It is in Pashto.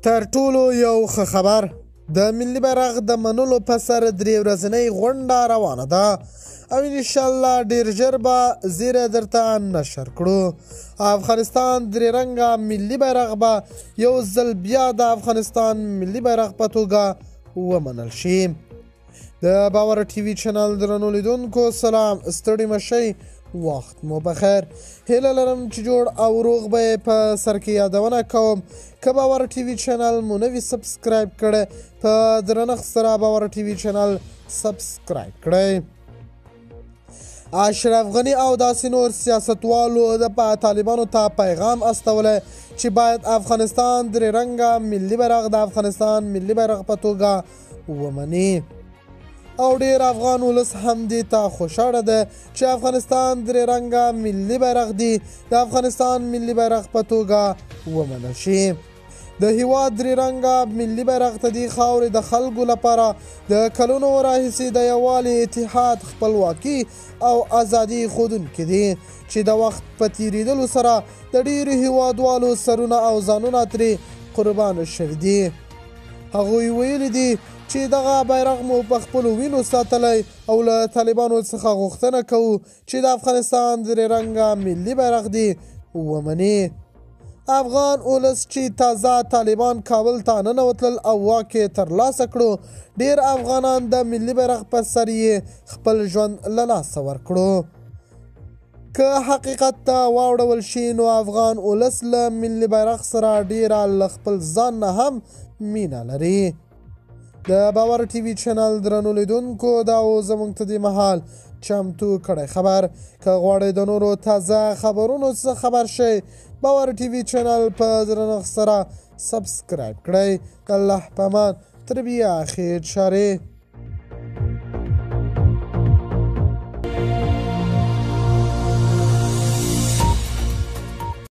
تر ټولو یو ښه خبر د ملي بیرغ د منلو په سر 3 ورځنۍ غونډه روانه ده او انشاءالله ډیر ژر به زیری درته نشر کړو. افغانستان 3 رنګه ملي بیرغ به یو ځل بیا د افغانستان ملي بیرغ په توګه ومنل شي. د باور ټي وي چینل درنو لیدونکو سلام، ستړي مشئ، وخت مو بخیر. هیله لرم چې جوړ او روغ به په سر کې یادونه کوم. که باور ټي وي چینل مو نه وي سبسکرایب کړی، په درنښت سره باور ټي وي چینل سبسکرایب کړئ. اشرف غني او داسې نور سیاستوالو د طالبانو ته پیغام استولی چې باید افغانستان 3 رنګه ملي بیرغ د افغانستان ملي بیرغ په توګه ومني. او ډیر افغان ولس هم دې ته خوشاړه ده چې افغانستان 3 رنګه ملي بیرغ دی د افغانستان ملي بیرغ په توګه ومنل شي. د هیواد 3 رنګه ملي بیرغ ته دې خاورې د خلکو لپاره د کلونو راهیسې د یووالي، اتحاد، خپلواکي او ازادي ښودونکي دي چې د وخت په تیریدلو سره د ډیرو هیوادوالو سرونه او ځانونه ترې قربان شوي دي. هغوی ویلي دي چې دغه بیرغ مو په خپلو وینو ساتلی او له طالبانو څخه غوښتنه کوو چې د افغانستان 3 رنګه ملي بیرغ دې ومني. افغان ولس چې تازه طالبان کابل ته ننوتلل او واک یې ترلاسه کړو، ډیر افغانان د ملي بیرغ په سر یې خپل ژوند له لاسه ورکړو. که حقیقت ته واوړول شي نو افغان ولس له ملي بیرغ سره ډیره له خپل ځان نه هم مینه لري. د باور ټي وي چینل درنو لیدونکو دا و زموږ ته دې مهال چمتو کړی خبر. که غواړئ د نورو تازه خبرونو څخه خبر شئ، باور ټي وي چینل په درنښت سره سبسکرایب کړئ. الله په امان، تر بیا خیر چارې.